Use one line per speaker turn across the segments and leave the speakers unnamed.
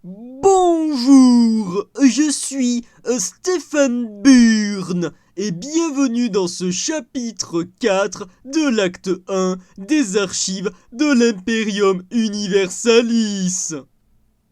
Bonjour, je suis Stéphane Burn et bienvenue dans ce chapitre 4 de l'acte 1 des archives de l'Imperium Universalis.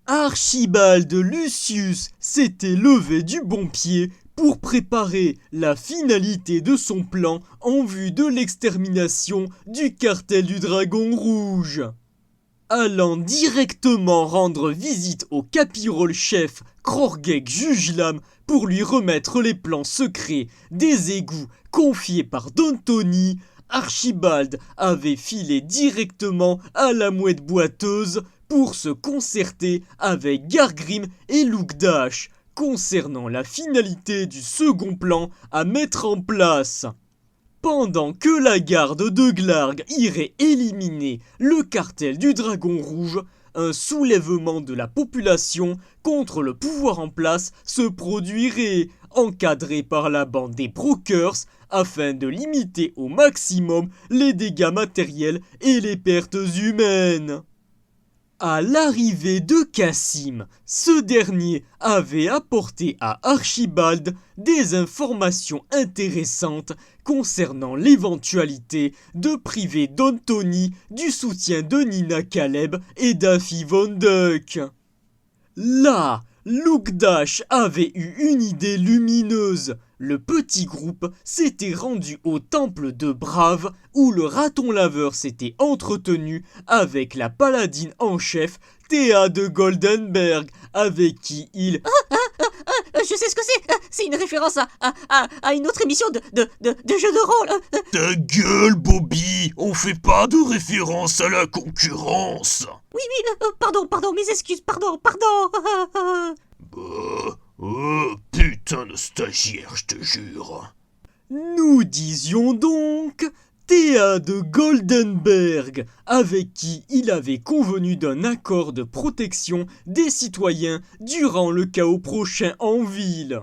Archibald Lucius s'était levé du bon pied pour préparer la finalité de son plan en vue de l'extermination du cartel du Dragon Rouge. Allant directement rendre visite au capirole-chef Krorgek Jujlam pour lui remettre les plans secrets des égouts confiés par Don Tony, Archibald avait filé directement à la mouette boiteuse pour se concerter avec Gargrim et Lugdash concernant la finalité du second plan à mettre en place. Pendant que la garde de Glarg irait éliminer le cartel du Dragon Rouge, un soulèvement de la population contre le pouvoir en place se produirait, encadré par la bande des Brokers, afin de limiter au maximum les dégâts matériels et les pertes humaines. À l'arrivée de Cassim, ce dernier avait apporté à Archibald des informations intéressantes concernant l'éventualité de priver Don Tony du soutien de Nina Caleb et d'Afi Von Duck. Là, Lugdash avait eu une idée lumineuse. Le petit groupe s'était rendu au temple de Brave où le raton laveur s'était entretenu avec la paladine en chef Théa de Goldenberg avec qui il...
Je sais ce que c'est. C'est une référence à une autre émission de jeu de rôle.
Ta gueule, Bobby. On fait pas de référence à la concurrence.
Oui, pardon, mes excuses, pardon.
Putain de stagiaire, je te jure.
Nous disions donc Théa de Goldenberg, avec qui il avait convenu d'un accord de protection des citoyens durant le chaos prochain en ville.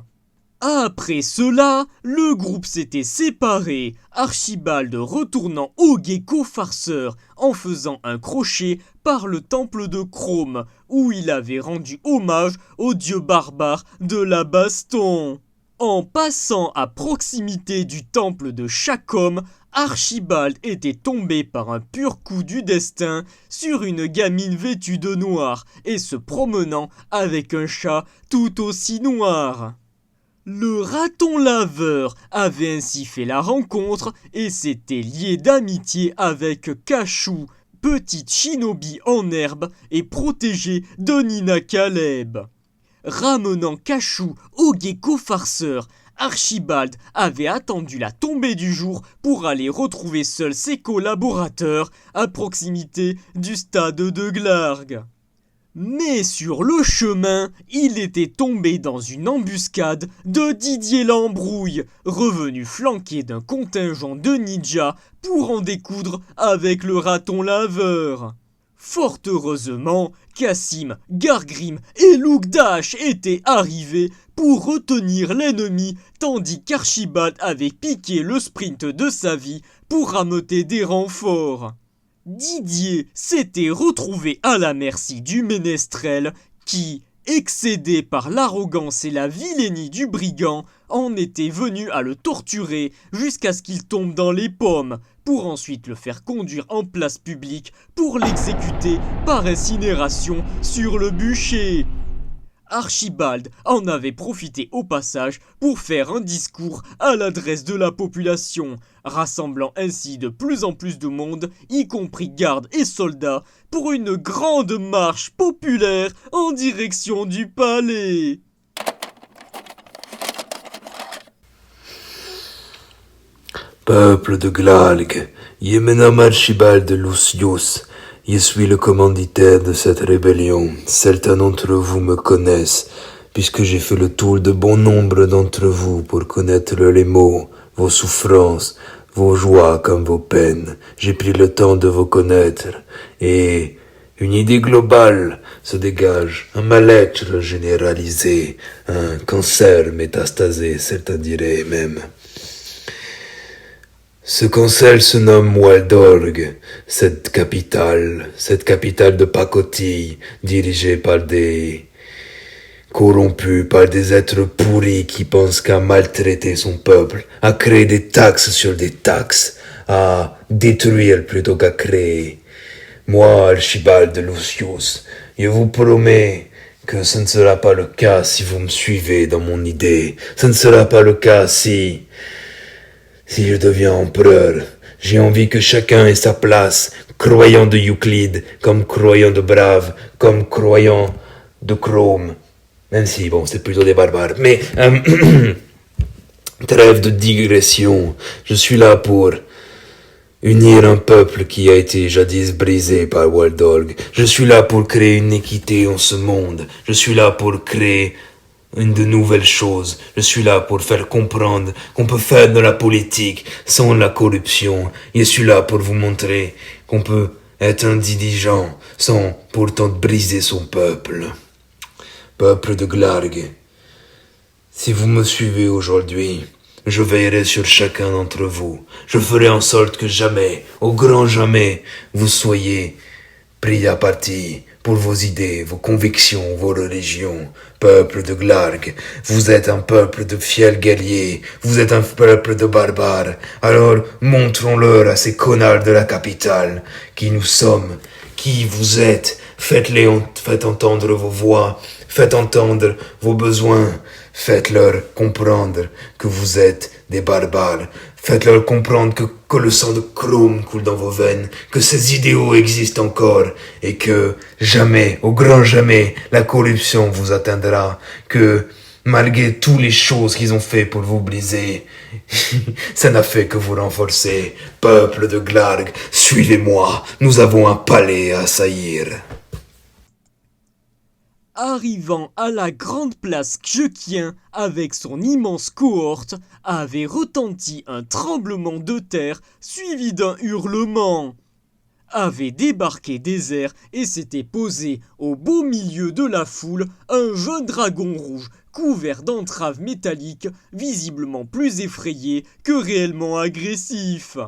Après cela, le groupe s'était séparé, Archibald retournant au gecko farceur en faisant un crochet par le temple de Chrome, où il avait rendu hommage au dieu barbare de la baston. En passant à proximité du temple de Chacom, Archibald était tombé par un pur coup du destin sur une gamine vêtue de noir et se promenant avec un chat tout aussi noir. Le raton laveur avait ainsi fait la rencontre et s'était lié d'amitié avec Cachou, petite shinobi en herbe et protégée de Nina Caleb. Ramenant Cachou au gecko farceur, Archibald avait attendu la tombée du jour pour aller retrouver seul ses collaborateurs à proximité du stade de Glarg. Mais sur le chemin, il était tombé dans une embuscade de Didier Lambrouille, revenu flanqué d'un contingent de ninjas pour en découdre avec le raton laveur. Fort heureusement, Cassim, Gargrim et Lugdash étaient arrivés pour retenir l'ennemi, tandis qu'Archibald avait piqué le sprint de sa vie pour rameuter des renforts. Didier s'était retrouvé à la merci du ménestrel qui, excédé par l'arrogance et la vilainie du brigand, en était venu à le torturer jusqu'à ce qu'il tombe dans les pommes, pour ensuite le faire conduire en place publique pour l'exécuter par incinération sur le bûcher. Archibald en avait profité au passage pour faire un discours à l'adresse de la population, rassemblant ainsi de plus en plus de monde, y compris gardes et soldats, pour une grande marche populaire en direction du palais.
Peuple de Glarg, je me nomme Archibald Lucius. Je suis le commanditaire de cette rébellion. Certains d'entre vous me connaissent, puisque j'ai fait le tour de bon nombre d'entre vous pour connaître les maux, vos souffrances, vos joies comme vos peines. J'ai pris le temps de vous connaître, et une idée globale se dégage, un mal-être généralisé, un cancer métastasé, certains diraient même. Ce conseil se nomme Waldorg, cette capitale de pacotille dirigée par des corrompu par des êtres pourris qui pensent qu'à maltraiter son peuple, à créer des taxes sur des taxes, à détruire plutôt qu'à créer. Moi, Archibald de Lucius, je vous promets que ce ne sera pas le cas si vous me suivez dans mon idée. Ce ne sera pas le cas si je deviens empereur. J'ai envie que chacun ait sa place, croyant de Euclide, comme croyant de Brave, comme croyant de Chrome. Même si, bon, c'est plutôt des barbares. Mais, trêve de digression. Je suis là pour unir un peuple qui a été jadis brisé par Waldorg. Je suis là pour créer une équité en ce monde. Je suis là pour créer de nouvelles choses. Je suis là pour faire comprendre qu'on peut faire de la politique sans la corruption. Je suis là pour vous montrer qu'on peut être indigent sans pourtant briser son peuple. Peuple de Glarg, si vous me suivez aujourd'hui, je veillerai sur chacun d'entre vous. Je ferai en sorte que jamais, au grand jamais, vous soyez pris à partie pour vos idées, vos convictions, vos religions. Peuple de Glarg, vous êtes un peuple de fiers guerriers, vous êtes un peuple de barbares. Alors montrons-leur à ces connards de la capitale qui nous sommes, qui vous êtes. Faites entendre vos voix, faites entendre vos besoins. Faites-leur comprendre que vous êtes des barbares. Faites-leur comprendre que le sang de Chrome coule dans vos veines, que ces idéaux existent encore, et que jamais, au grand jamais, la corruption vous atteindra, que malgré toutes les choses qu'ils ont fait pour vous briser, ça n'a fait que vous renforcer. Peuple de Glarg, suivez-moi, nous avons un palais à assaillir.
Arrivant à la grande place Xiekien avec son immense cohorte, avait retenti un tremblement de terre suivi d'un hurlement. Avait débarqué des airs et s'était posé au beau milieu de la foule un jeune dragon rouge couvert d'entraves métalliques, visiblement plus effrayé que réellement agressif.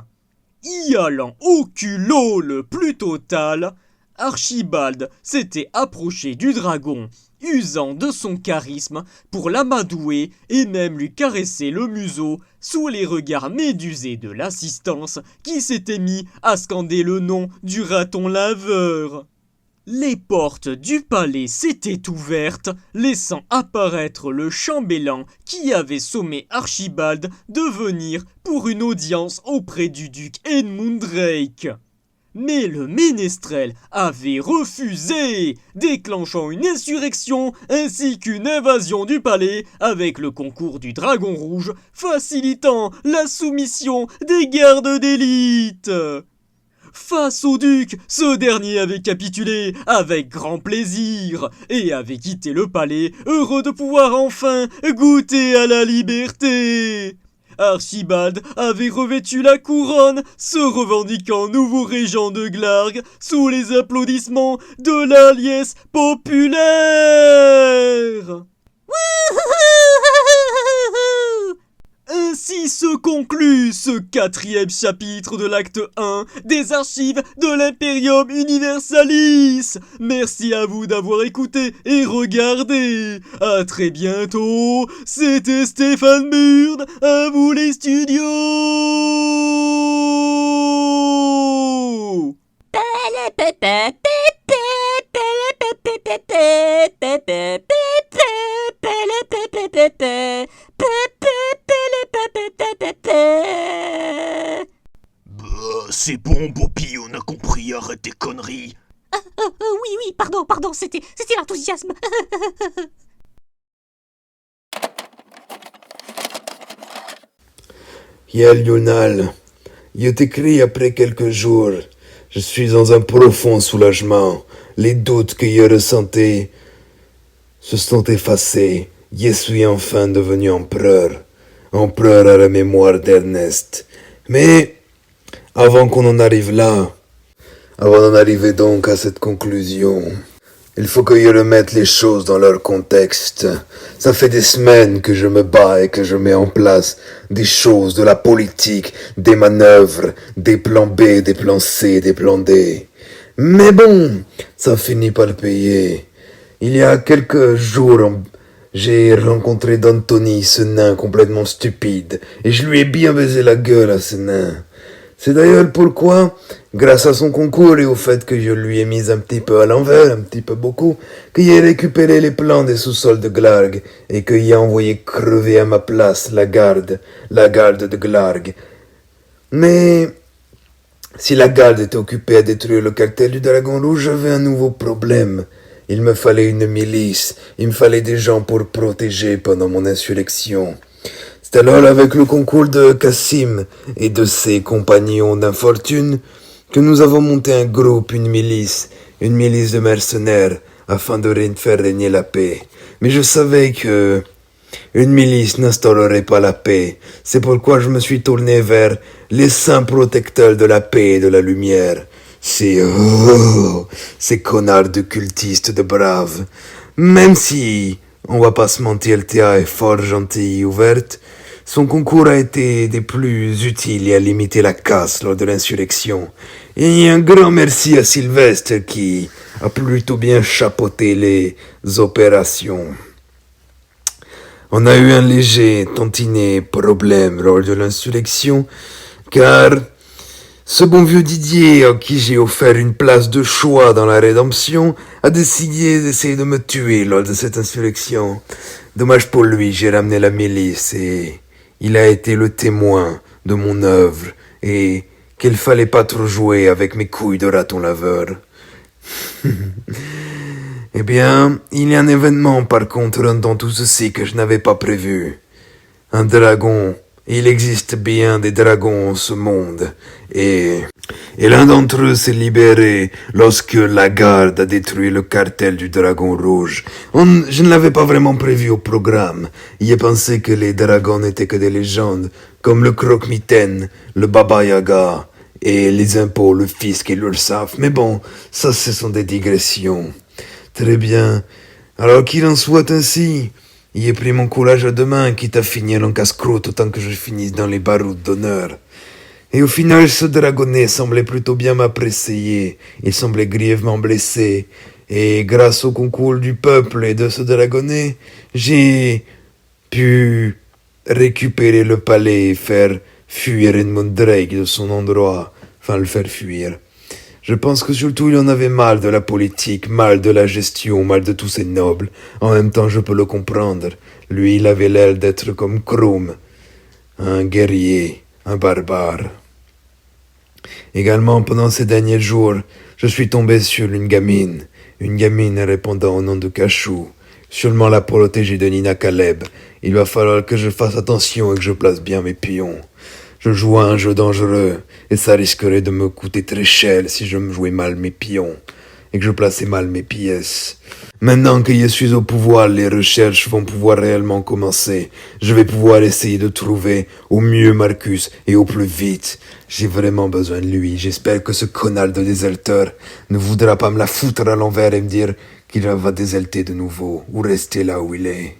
Y allant au culot le plus total, Archibald s'était approché du dragon, usant de son charisme pour l'amadouer et même lui caresser le museau sous les regards médusés de l'assistance qui s'était mis à scander le nom du raton laveur. Les portes du palais s'étaient ouvertes, laissant apparaître le chambellan qui avait sommé Archibald de venir pour une audience auprès du duc Edmund Drake. Mais le ménestrel avait refusé, déclenchant une insurrection ainsi qu'une invasion du palais avec le concours du dragon rouge, facilitant la soumission des gardes d'élite. Face au duc, ce dernier avait capitulé avec grand plaisir et avait quitté le palais, heureux de pouvoir enfin goûter à la liberté. Archibald avait revêtu la couronne, se revendiquant nouveau régent de Glarg sous les applaudissements de la liesse populaire. Ainsi se conclut ce 4e chapitre de l'acte 1 des archives de l'Imperium Universalis. Merci à vous d'avoir écouté et regardé. À très bientôt. C'était Stéphane Burd. À vous les studios.
C'est bon, Bobby, on a compris, arrête tes conneries.
Oui, pardon, c'était l'enthousiasme.
Yael Yonal, je t'écris après quelques jours. Je suis dans un profond soulagement. Les doutes que je ressentais se sont effacés. Je suis enfin devenu empereur à la mémoire d'Ernest. Mais avant qu'on en arrive là, avant d'en arriver donc à cette conclusion, il faut que je remette les choses dans leur contexte. Ça fait des semaines que je me bats et que je mets en place des choses, de la politique, des manœuvres, des plans B, des plans C, des plans D. Mais bon, ça finit par payer. Il y a quelques jours, j'ai rencontré d'Anthony, ce nain complètement stupide, et je lui ai bien baisé la gueule à ce nain. C'est d'ailleurs pourquoi, grâce à son concours et au fait que je lui ai mis un petit peu à l'envers, un petit peu beaucoup, qu'il ait récupéré les plans des sous-sols de Glarg et qu'il a envoyé crever à ma place la garde de Glarg. Mais si la garde était occupée à détruire le cartel du Dragon Rouge, j'avais un nouveau problème. Il me fallait une milice, il me fallait des gens pour protéger pendant mon insurrection. C'est alors avec le concours de Cassim et de ses compagnons d'infortune que nous avons monté un groupe, une milice de mercenaires, afin de faire régner la paix. Mais je savais que une milice n'instaurerait pas la paix. C'est pourquoi je me suis tourné vers les saints protecteurs de la paix et de la lumière. Ces connards de cultistes de braves. Même si, on va pas se mentir, Théa est fort gentille et ouverte, son concours a été des plus utiles et a limité la casse lors de l'insurrection. Et un grand merci à Sylvestre qui a plutôt bien chapeauté les opérations. On a eu un léger tantinet problème lors de l'insurrection, car ce bon vieux Didier, à qui j'ai offert une place de choix dans la rédemption, a décidé d'essayer de me tuer lors de cette insurrection. Dommage pour lui, j'ai ramené la milice et il a été le témoin de mon œuvre et qu'il fallait pas trop jouer avec mes couilles de raton laveur. Eh bien, il y a un événement par contre dans tout ceci que je n'avais pas prévu. Un dragon. Il existe bien des dragons en ce monde, et l'un d'entre eux s'est libéré lorsque la garde a détruit le cartel du Dragon Rouge. Je ne l'avais pas vraiment prévu au programme. Il est pensé que les dragons n'étaient que des légendes, comme le croque-mitaine, le Baba Yaga, et les impôts, le fisc et l'Ursaf. Mais bon, ça ce sont des digressions. Très bien. Alors qu'il en soit ainsi, y ai pris mon courage à deux mains, quitte à finir en casse-croûte autant que je finisse dans les barouds d'honneur. Et au final, ce dragonnet semblait plutôt bien m'apprécier. Il semblait grièvement blessé. Et grâce au concours du peuple et de ce dragonnet, j'ai pu récupérer le palais et faire fuir Edmund Drake de son endroit. Enfin, le faire fuir. Je pense que surtout il en avait mal de la politique, mal de la gestion, mal de tous ces nobles. En même temps, je peux le comprendre. Lui, il avait l'air d'être comme Krum, un guerrier, un barbare. Également, pendant ces derniers jours, je suis tombé sur une gamine répondant au nom de Cachou, sûrement la protégée de Nina Caleb. Il va falloir que je fasse attention et que je place bien mes pions. Je joue à un jeu dangereux, et ça risquerait de me coûter très cher si je me jouais mal mes pions, et que je plaçais mal mes pièces. Maintenant que je suis au pouvoir, les recherches vont pouvoir réellement commencer. Je vais pouvoir essayer de trouver au mieux Marcus, et au plus vite. J'ai vraiment besoin de lui. J'espère que ce connard de déserteur ne voudra pas me la foutre à l'envers et me dire qu'il va déserter de nouveau, ou rester là où il est.